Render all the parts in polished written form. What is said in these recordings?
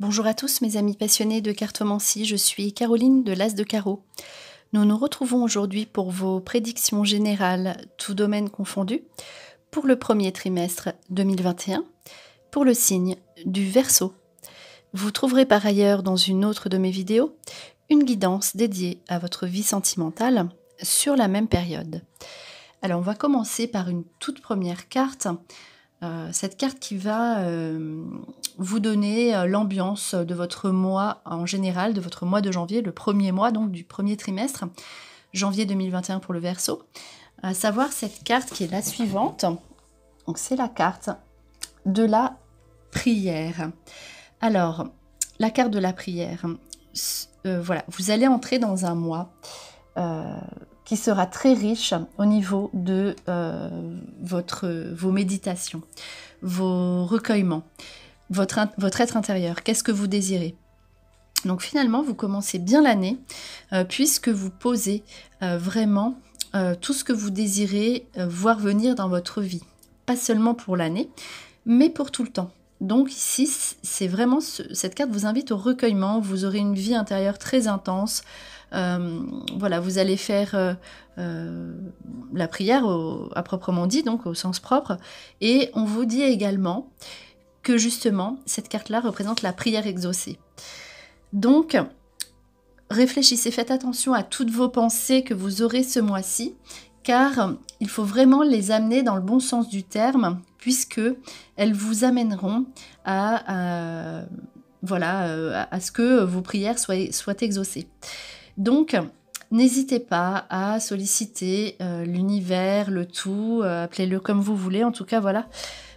Bonjour à tous mes amis passionnés de cartomancie, je suis Caroline de l'As de Carreau. Nous nous retrouvons aujourd'hui pour vos prédictions générales, tout domaine confondu, pour le premier trimestre 2021, pour le signe du Verseau. Vous trouverez par ailleurs dans une autre de mes vidéos une guidance dédiée à votre vie sentimentale sur la même période. Alors on va commencer par une toute première carte. Cette carte qui va vous donner l'ambiance de votre mois en général, de votre mois de janvier, le premier mois donc du premier trimestre, janvier 2021 pour le Verseau. À savoir cette carte qui est la suivante. Donc c'est la carte de la prière. Alors, la carte de la prière. Voilà, vous allez entrer dans un mois qui sera très riche au niveau de vos méditations, vos recueillements, votre être intérieur. Qu'est-ce que vous désirez? Donc finalement, vous commencez bien l'année puisque vous posez vraiment tout ce que vous désirez voir venir dans votre vie. Pas seulement pour l'année, mais pour tout le temps. Donc ici, c'est vraiment cette carte vous invite au recueillement. Vous aurez une vie intérieure très intense. Voilà, vous allez faire la prière à proprement dit, donc au sens propre. Et on vous dit également que justement, cette carte-là représente la prière exaucée. Donc, réfléchissez, faites attention à toutes vos pensées que vous aurez ce mois-ci, car il faut vraiment les amener dans le bon sens du terme, puisque elles vous amèneront à ce que vos prières soient exaucées. Donc, n'hésitez pas à solliciter l'univers, le tout, appelez-le comme vous voulez. En tout cas, voilà,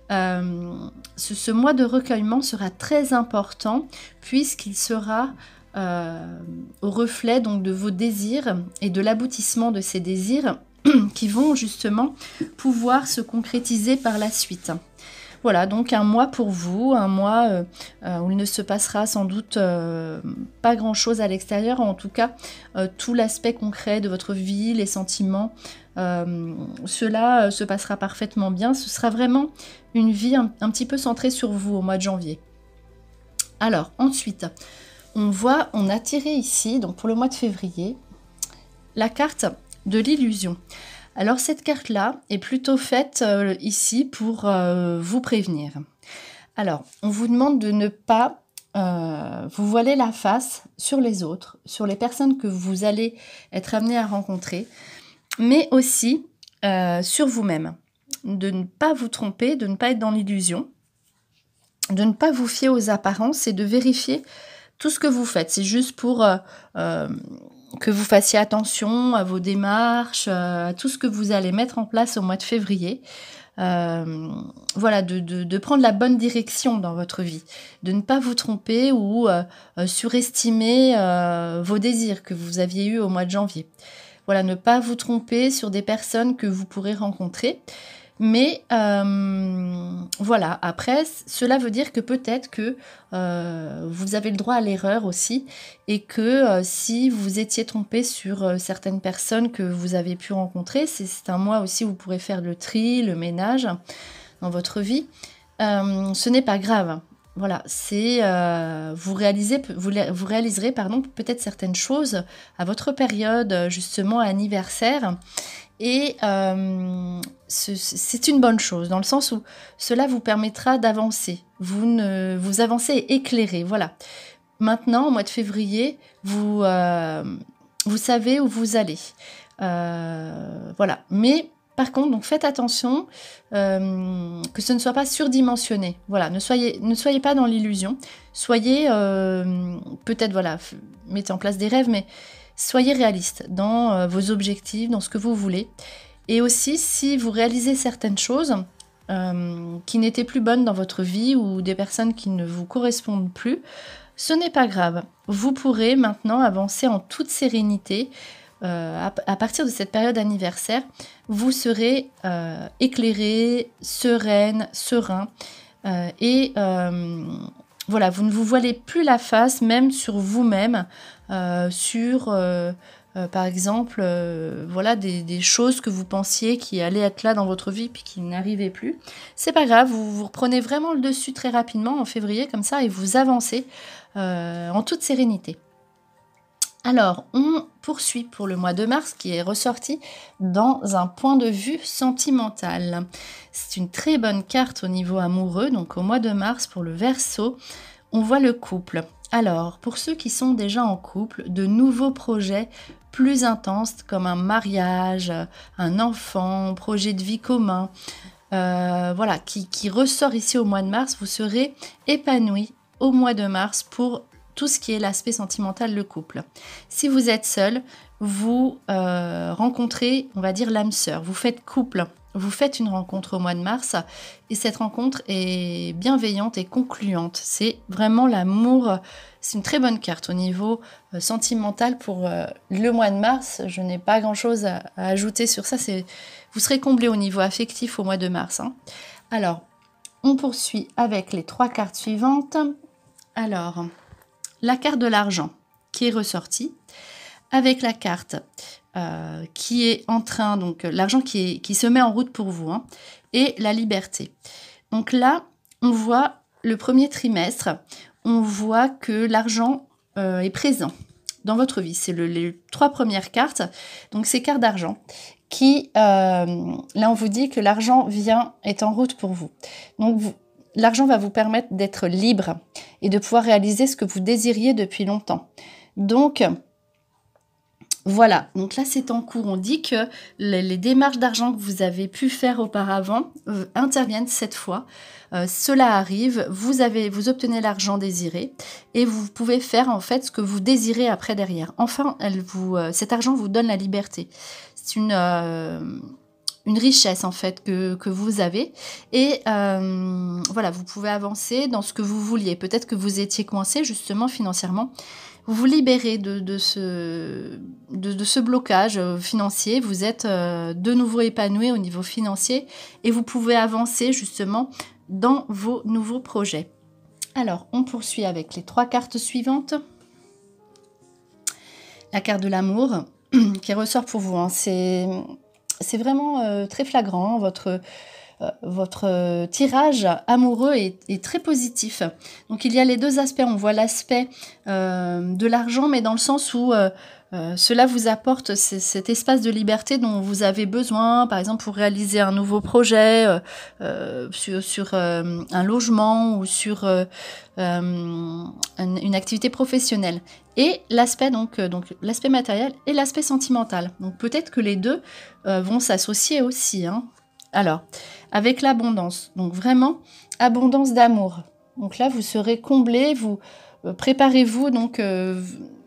ce mois de recueillement sera très important puisqu'il sera au reflet donc de vos désirs et de l'aboutissement de ces désirs qui vont justement pouvoir se concrétiser par la suite. Voilà, donc un mois pour vous, un mois où il ne se passera sans doute pas grand-chose à l'extérieur, en tout cas tout l'aspect concret de votre vie, les sentiments, cela se passera parfaitement bien. Ce sera vraiment une vie un petit peu centrée sur vous au mois de janvier. Alors ensuite, on a tiré ici, donc pour le mois de février, la carte de l'illusion. Alors cette carte-là est plutôt faite ici pour vous prévenir. Alors, on vous demande de ne pas vous voiler la face sur les autres, sur les personnes que vous allez être amené à rencontrer, mais aussi sur vous-même. De ne pas vous tromper, de ne pas être dans l'illusion, de ne pas vous fier aux apparences et de vérifier tout ce que vous faites. C'est juste pour que vous fassiez attention à vos démarches, à tout ce que vous allez mettre en place au mois de février. Voilà, de prendre la bonne direction dans votre vie, de ne pas vous tromper ou surestimer vos désirs que vous aviez eus au mois de janvier. Voilà, ne pas vous tromper sur des personnes que vous pourrez rencontrer. Mais voilà, après, cela veut dire que peut-être que vous avez le droit à l'erreur aussi et que si vous étiez trompé sur certaines personnes que vous avez pu rencontrer, c'est un mois aussi où vous pourrez faire le tri, le ménage dans votre vie. Ce n'est pas grave. Voilà, c'est vous réaliserez peut-être certaines choses à votre période justement anniversaire. Et c'est une bonne chose, dans le sens où cela vous permettra d'avancer. Vous avancez éclairé, voilà. Maintenant, au mois de février, vous savez où vous allez. Voilà. Mais par contre, donc faites attention que ce ne soit pas surdimensionné. Voilà, ne soyez pas dans l'illusion. Soyez peut-être, voilà, mettez en place des rêves, mais soyez réaliste dans vos objectifs, dans ce que vous voulez. Et aussi, si vous réalisez certaines choses qui n'étaient plus bonnes dans votre vie ou des personnes qui ne vous correspondent plus, ce n'est pas grave. Vous pourrez maintenant avancer en toute sérénité. À partir de cette période anniversaire, vous serez éclairé, sereine, serein. Voilà, vous ne vous voilez plus la face, même sur vous-même, sur Par exemple, voilà des choses que vous pensiez qui allaient être là dans votre vie puis qui n'arrivaient plus. C'est pas grave, vous reprenez vraiment le dessus très rapidement en février comme ça et vous avancez en toute sérénité. Alors, on poursuit pour le mois de mars qui est ressorti dans un point de vue sentimental. C'est une très bonne carte au niveau amoureux, donc au mois de mars pour le Verseau, on voit le couple. Alors, pour ceux qui sont déjà en couple, de nouveaux projets plus intenses comme un mariage, un enfant, projet de vie commun, voilà, qui ressort ici au mois de mars, vous serez épanoui au mois de mars pour tout ce qui est l'aspect sentimental, le couple. Si vous êtes seul, vous rencontrez, on va dire, l'âme sœur. Vous faites couple, vous faites une rencontre au mois de mars et cette rencontre est bienveillante et concluante. C'est vraiment l'amour. C'est une très bonne carte au niveau sentimental pour le mois de mars. Je n'ai pas grand-chose à ajouter sur ça. Vous serez comblé au niveau affectif au mois de mars. Hein. Alors, on poursuit avec les 3 cartes suivantes. Alors, la carte de l'argent qui est ressortie, avec la carte qui est en train, donc l'argent qui se met en route pour vous, hein, et la liberté. Donc là, on voit le premier trimestre, on voit que l'argent est présent dans votre vie. C'est les 3 premières cartes, donc ces cartes d'argent qui, là on vous dit que l'argent est en route pour vous. Donc l'argent va vous permettre d'être libre et de pouvoir réaliser ce que vous désiriez depuis longtemps. Donc, voilà. Donc là, c'est en cours. On dit que les démarches d'argent que vous avez pu faire auparavant interviennent cette fois. Cela arrive, vous obtenez l'argent désiré et vous pouvez faire en fait ce que vous désirez après derrière. Enfin, cet argent vous donne la liberté. C'est une richesse en fait que vous avez et voilà, vous pouvez avancer dans ce que vous vouliez. Peut-être que vous étiez coincé justement financièrement. Vous vous libérez de ce blocage financier. Vous êtes de nouveau épanoui au niveau financier et vous pouvez avancer justement dans vos nouveaux projets. Alors, on poursuit avec les 3 cartes suivantes. La carte de l'amour qui ressort pour vous. Hein. C'est vraiment très flagrant. Votre tirage amoureux est très positif. Donc il y a les 2 aspects. On voit l'aspect de l'argent, mais dans le sens où cela vous apporte cet espace de liberté dont vous avez besoin, par exemple pour réaliser un nouveau projet sur un logement ou sur une activité professionnelle. Et l'aspect donc l'aspect matériel et l'aspect sentimental. Donc peut-être que les 2 vont s'associer aussi. Hein. Alors, avec l'abondance, donc vraiment abondance d'amour. Donc là, vous serez comblé, vous préparez-vous. Donc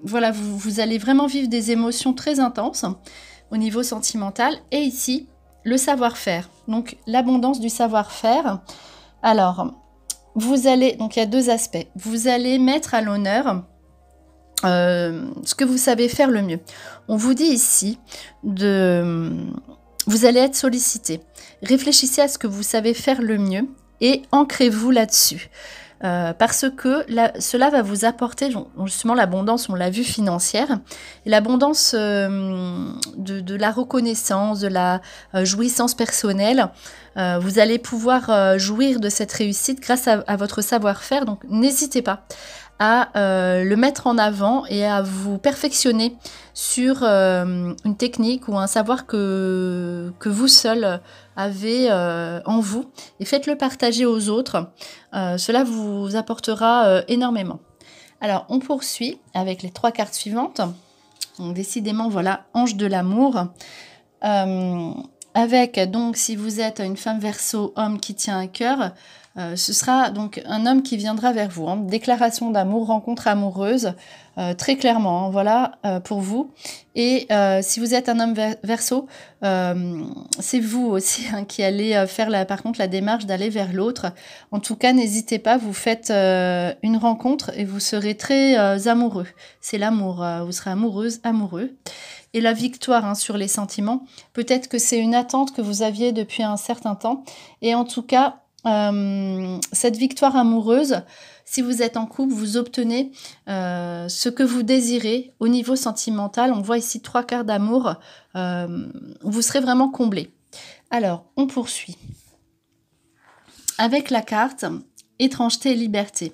voilà, vous allez vraiment vivre des émotions très intenses au niveau sentimental. Et ici, le savoir-faire. Donc l'abondance du savoir-faire. Alors, donc il y a 2 aspects. Vous allez mettre à l'honneur ce que vous savez faire le mieux. On vous dit ici vous allez être sollicité. Réfléchissez à ce que vous savez faire le mieux et ancrez-vous là-dessus. Parce que cela va vous apporter justement l'abondance, on l'a vu, financière, et l'abondance de la reconnaissance, de la jouissance personnelle. Vous allez pouvoir jouir de cette réussite grâce à votre savoir-faire, donc n'hésitez pas à le mettre en avant et à vous perfectionner sur une technique ou un savoir que vous seul avez en vous et faites-le partager aux autres. Cela vous apportera énormément. Alors, on poursuit avec les 3 cartes suivantes. Donc, décidément, voilà, ange de l'amour. Avec, donc, si vous êtes une femme Verseau, homme qui tient à cœur, ce sera donc un homme qui viendra vers vous. Hein. Déclaration d'amour, rencontre amoureuse, très clairement, hein, voilà, pour vous. Et si vous êtes un homme Verseau, c'est vous aussi hein, qui allez faire par contre la démarche d'aller vers l'autre. En tout cas, n'hésitez pas, vous faites une rencontre et vous serez très amoureux. C'est l'amour, vous serez amoureuse, amoureux. Et la victoire hein, sur les sentiments, peut-être que c'est une attente que vous aviez depuis un certain temps. Et en tout cas, cette victoire amoureuse, Si vous êtes en couple, vous obtenez ce que vous désirez au niveau sentimental. On voit ici 3 quarts d'amour. Vous serez vraiment comblé. Alors, on poursuit. Avec la carte étrangeté et liberté.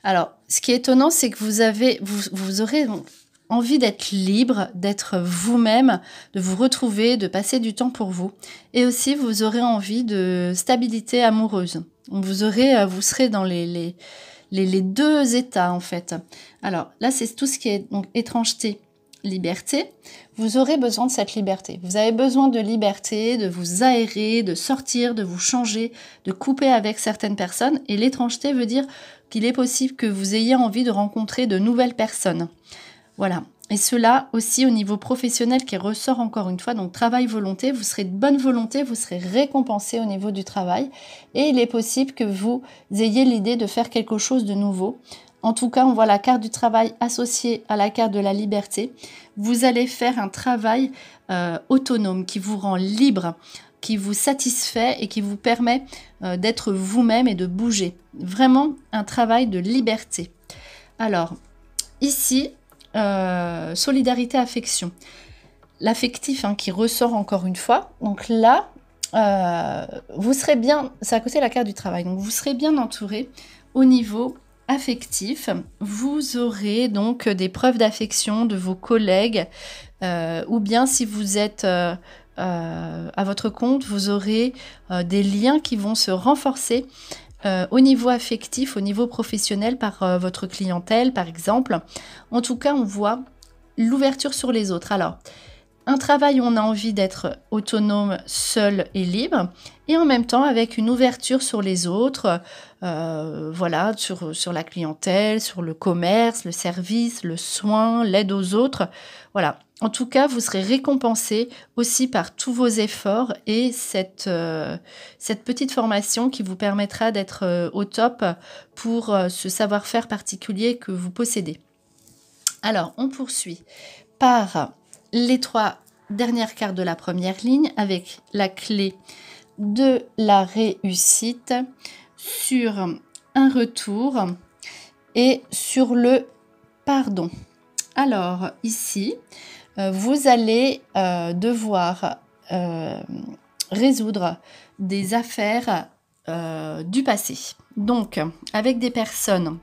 Alors, ce qui est étonnant, c'est que vous aurez envie d'être libre, d'être vous-même, de vous retrouver, de passer du temps pour vous. Et aussi, vous aurez envie de stabilité amoureuse. Vous serez dans les 2 états, en fait. Alors, là, c'est tout ce qui est donc étrangeté, liberté. Vous aurez besoin de cette liberté. Vous avez besoin de liberté, de vous aérer, de sortir, de vous changer, de couper avec certaines personnes. Et l'étrangeté veut dire qu'il est possible que vous ayez envie de rencontrer de nouvelles personnes. Voilà. Et cela aussi au niveau professionnel qui ressort encore une fois. Donc travail, volonté, vous serez de bonne volonté, vous serez récompensé au niveau du travail. Et il est possible que vous ayez l'idée de faire quelque chose de nouveau. En tout cas, on voit la carte du travail associée à la carte de la liberté. Vous allez faire un travail autonome qui vous rend libre, qui vous satisfait et qui vous permet d'être vous-même et de bouger. Vraiment un travail de liberté. Alors, ici, solidarité, affection. L'affectif qui ressort encore une fois. Donc là, vous serez bien, c'est à côté de la carte du travail, donc vous serez bien entouré au niveau affectif. Vous aurez donc des preuves d'affection de vos collègues ou bien si vous êtes à votre compte, vous aurez des liens qui vont se renforcer au niveau affectif, au niveau professionnel par votre clientèle par exemple. En tout cas, on voit l'ouverture sur les autres. Alors, un travail où on a envie d'être autonome, seul et libre, et en même temps avec une ouverture sur les autres, voilà, sur la clientèle, sur le commerce, le service, le soin, l'aide aux autres. Voilà. En tout cas, vous serez récompensé aussi par tous vos efforts et cette petite formation qui vous permettra d'être au top pour ce savoir-faire particulier que vous possédez. Alors, on poursuit par les 3 dernières cartes de la première ligne avec la clé de la réussite sur un retour et sur le pardon. Alors ici, vous allez devoir résoudre des affaires du passé. Donc, avec des personnes,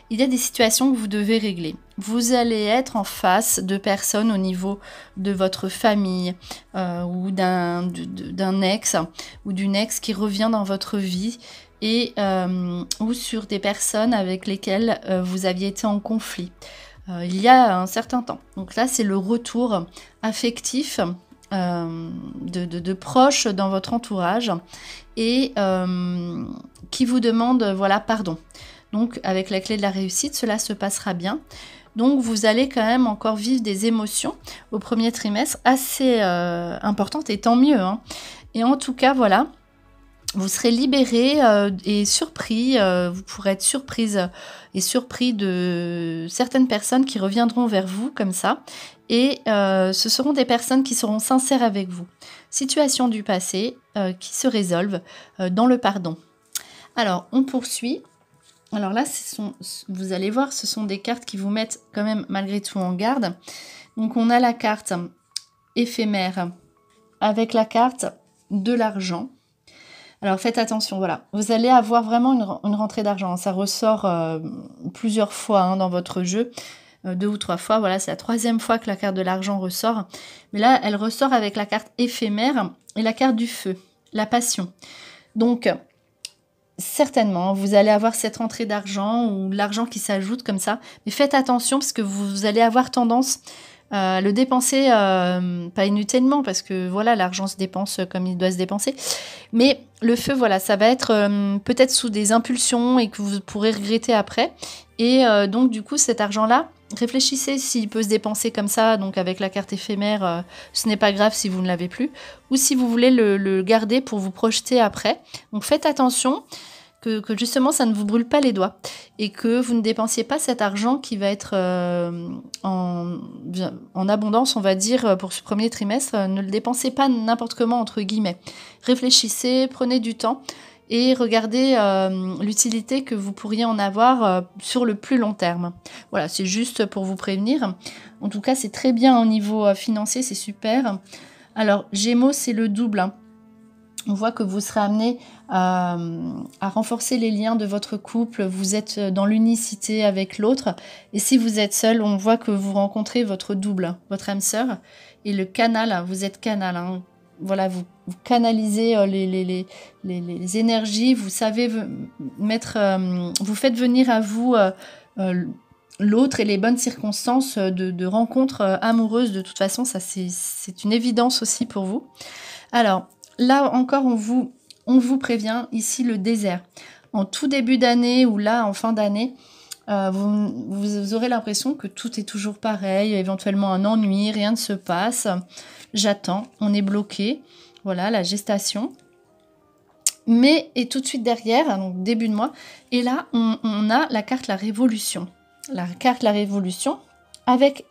il y a des situations que vous devez régler. Vous allez être en face de personnes au niveau de votre famille ou d'un ex ou d'une ex qui revient dans votre vie et ou sur des personnes avec lesquelles vous aviez été en conflit il y a un certain temps. Donc là, c'est le retour affectif de proches dans votre entourage et qui vous demande voilà, pardon. Donc, avec la clé de la réussite, cela se passera bien. Donc, vous allez quand même encore vivre des émotions au premier trimestre assez importantes, et tant mieux. Et en tout cas, voilà, vous serez libéré et surpris. Vous pourrez être surprise et surpris de certaines personnes qui reviendront vers vous comme ça. Et ce seront des personnes qui seront sincères avec vous. Situation du passé qui se résolvent dans le pardon. Alors, on poursuit. Alors là, vous allez voir, ce sont des cartes qui vous mettent quand même malgré tout en garde. Donc on a la carte éphémère avec la carte de l'argent. Alors faites attention, voilà. Vous allez avoir vraiment une rentrée d'argent. Ça ressort plusieurs fois dans votre jeu. 2 ou 3 fois, voilà, c'est la 3e fois que la carte de l'argent ressort. Mais là, elle ressort avec la carte éphémère et la carte du feu, la passion. Donc, certainement, vous allez avoir cette rentrée d'argent ou l'argent qui s'ajoute comme ça. Mais faites attention parce que vous allez avoir tendance à le dépenser, pas inutilement, parce que voilà, l'argent se dépense comme il doit se dépenser. Mais le feu, voilà, ça va être peut-être sous des impulsions et que vous pourrez regretter après. Et donc, du coup, cet argent-là, réfléchissez s'il peut se dépenser comme ça, donc avec la carte éphémère, ce n'est pas grave si vous ne l'avez plus, ou si vous voulez le garder pour vous projeter après. Donc faites attention que justement ça ne vous brûle pas les doigts et que vous ne dépensiez pas cet argent qui va être en abondance, on va dire, pour ce premier trimestre. Ne le dépensez pas n'importe comment, entre guillemets. Réfléchissez, prenez du temps et regardez l'utilité que vous pourriez en avoir sur le plus long terme. Voilà, c'est juste pour vous prévenir. En tout cas, c'est très bien au niveau financier, c'est super. Alors, Gémeaux, c'est le double, hein. On voit que vous serez amené à renforcer les liens de votre couple, vous êtes dans l'unicité avec l'autre, et si vous êtes seul, on voit que vous rencontrez votre double, votre âme sœur, et le canal, vous êtes canal, hein. Voilà, vous canalisez les énergies, vous savez mettre, vous faites venir à vous l'autre et les bonnes circonstances de rencontres amoureuses. De toute façon, ça c'est une évidence aussi pour vous. Alors, là encore, on vous prévient, ici le désert. En tout début d'année ou là en fin d'année, vous aurez l'impression que tout est toujours pareil, éventuellement un ennui, rien ne se passe. J'attends, on est bloqué. Voilà, la gestation. Mais, et tout de suite derrière, donc début de mois, et là, on a la carte la révolution. La carte la révolution,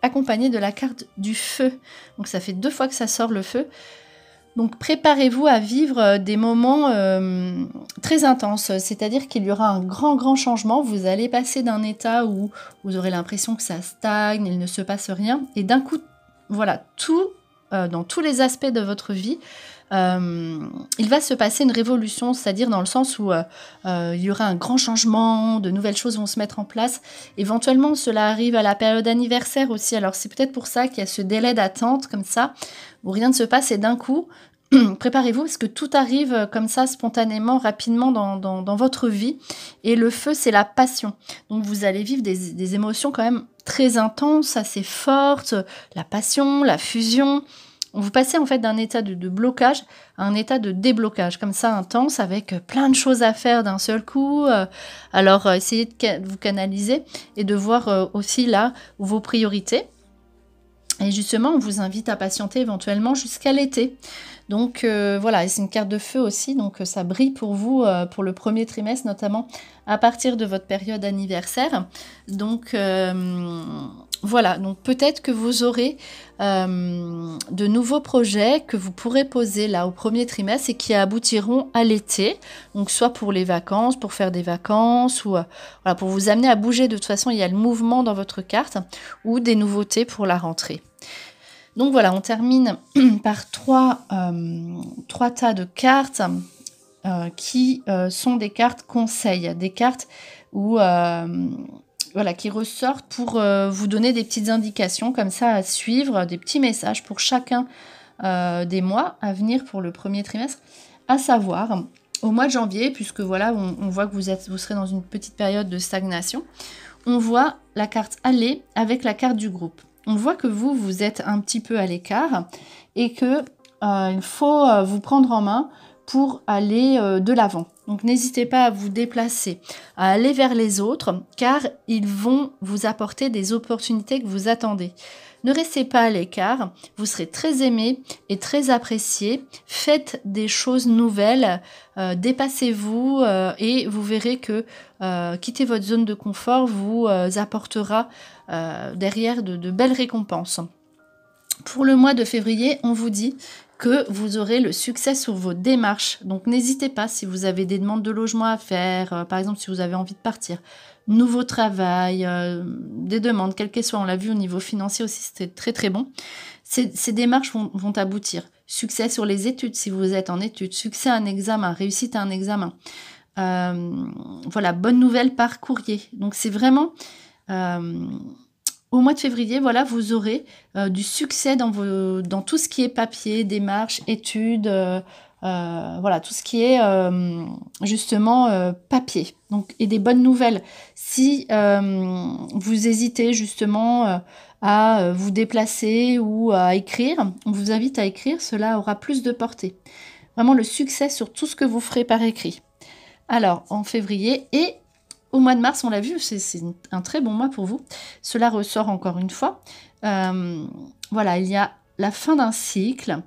accompagnée de la carte du feu. Donc ça fait 2 fois que ça sort le feu. Donc préparez-vous à vivre des moments très intenses, c'est-à-dire qu'il y aura un grand changement. Vous allez passer d'un état où vous aurez l'impression que ça stagne, il ne se passe rien, et d'un coup, voilà, dans tous les aspects de votre vie, il va se passer une révolution, c'est-à-dire dans le sens où il y aura un grand changement, de nouvelles choses vont se mettre en place. Éventuellement, cela arrive à la période anniversaire aussi, alors c'est peut-être pour ça qu'il y a ce délai d'attente comme ça, où rien ne se passe et d'un coup, préparez-vous parce que tout arrive comme ça spontanément, rapidement dans votre vie. Et le feu, c'est la passion. Donc vous allez vivre des émotions quand même très intenses, assez fortes, la passion, la fusion. Vous passez en fait d'un état de blocage à un état de déblocage, comme ça intense, avec plein de choses à faire d'un seul coup. Alors essayez de vous canaliser et de voir aussi là vos priorités. Et justement, on vous invite à patienter éventuellement jusqu'à l'été. Donc voilà, c'est une carte de feu aussi, donc ça brille pour vous pour le premier trimestre, notamment à partir de votre période anniversaire. Donc voilà, donc peut-être que vous aurez de nouveaux projets que vous pourrez poser là au premier trimestre et qui aboutiront à l'été. Donc soit pour les vacances, pour faire des vacances, ou voilà, pour vous amener à bouger. De toute façon, il y a le mouvement dans votre carte, ou des nouveautés pour la rentrée. Donc voilà, on termine par trois tas de cartes qui sont des cartes conseils, des cartes où, voilà, qui ressortent pour vous donner des petites indications comme ça à suivre, des petits messages pour chacun des mois à venir pour le premier trimestre, à savoir au mois de janvier, puisque voilà, on voit que vous serez dans une petite période de stagnation. On voit la carte aller avec la carte du groupe. On voit que vous êtes un petit peu à l'écart et que il faut vous prendre en main pour aller de l'avant. Donc n'hésitez pas à vous déplacer, à aller vers les autres, car ils vont vous apporter des opportunités que vous attendez. Ne restez pas à l'écart, vous serez très aimé et très apprécié. Faites des choses nouvelles, dépassez-vous et vous verrez que quitter votre zone de confort vous apportera derrière de belles récompenses. Pour le mois de février, on vous dit que vous aurez le succès sur vos démarches. Donc n'hésitez pas si vous avez des demandes de logement à faire, par exemple si vous avez envie de partir, nouveau travail, des demandes, quelles qu'elles soient, on l'a vu au niveau financier aussi, c'était très très bon. Ces démarches vont aboutir. Succès sur les études si vous êtes en études, succès à un examen, réussite à un examen. Voilà, bonne nouvelle par courrier. Donc c'est vraiment... au mois de février, voilà, vous aurez du succès dans tout ce qui est papier, démarches, études, voilà, tout ce qui est justement papier. Donc, et des bonnes nouvelles. Si vous hésitez justement à vous déplacer ou à écrire, on vous invite à écrire, cela aura plus de portée. Vraiment le succès sur tout ce que vous ferez par écrit. Alors, en février et... au mois de mars, on l'a vu, c'est un très bon mois pour vous. Cela ressort encore une fois. Voilà, il y a la fin d'un cycle,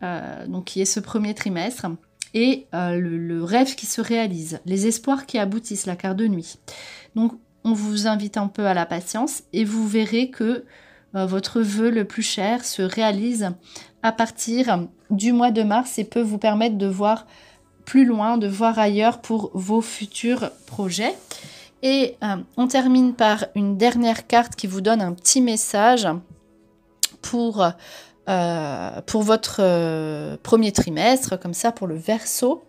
donc qui est ce premier trimestre, et le rêve qui se réalise, les espoirs qui aboutissent, la carte de nuit. Donc, on vous invite un peu à la patience et vous verrez que votre vœu le plus cher se réalise à partir du mois de mars et peut vous permettre de voir plus loin, de voir ailleurs pour vos futurs projets. Et on termine par une dernière carte qui vous donne un petit message pour votre premier trimestre, comme ça pour le Verseau,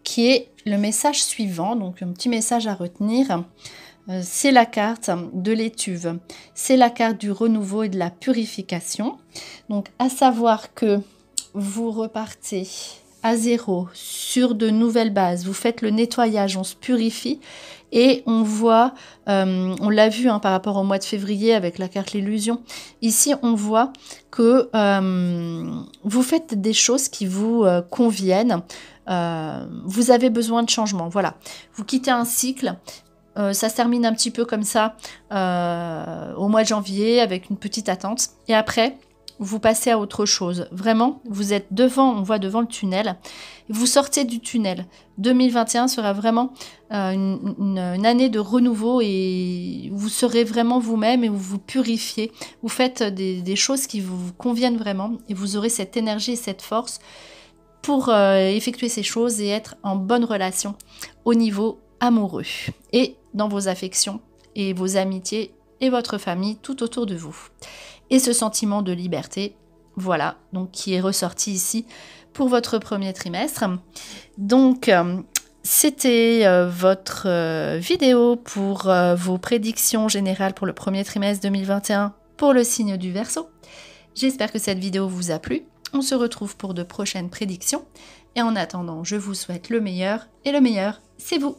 qui est le message suivant, donc un petit message à retenir. C'est la carte de l'étuve, c'est la carte du renouveau et de la purification. Donc à savoir que vous repartez à zéro sur de nouvelles bases, vous faites le nettoyage, on se purifie et on voit, on l'a vu par rapport au mois de février avec la carte l'illusion, ici on voit que vous faites des choses qui vous conviennent, vous avez besoin de changement, voilà, vous quittez un cycle. Ça se termine un petit peu comme ça au mois de janvier avec une petite attente. Et après, vous passez à autre chose. Vraiment, vous êtes devant, on voit devant le tunnel. Vous sortez du tunnel. 2021 sera vraiment une année de renouveau et vous serez vraiment vous-même et vous vous purifiez. Vous faites des choses qui vous conviennent vraiment et vous aurez cette énergie et cette force pour effectuer ces choses et être en bonne relation au niveau amoureux et dans vos affections et vos amitiés et votre famille tout autour de vous. Et ce sentiment de liberté, voilà, donc qui est ressorti ici pour votre premier trimestre. Donc, c'était votre vidéo pour vos prédictions générales pour le premier trimestre 2021 pour le signe du Verseau. J'espère que cette vidéo vous a plu. On se retrouve pour de prochaines prédictions. Et en attendant, je vous souhaite le meilleur et le meilleur, c'est vous.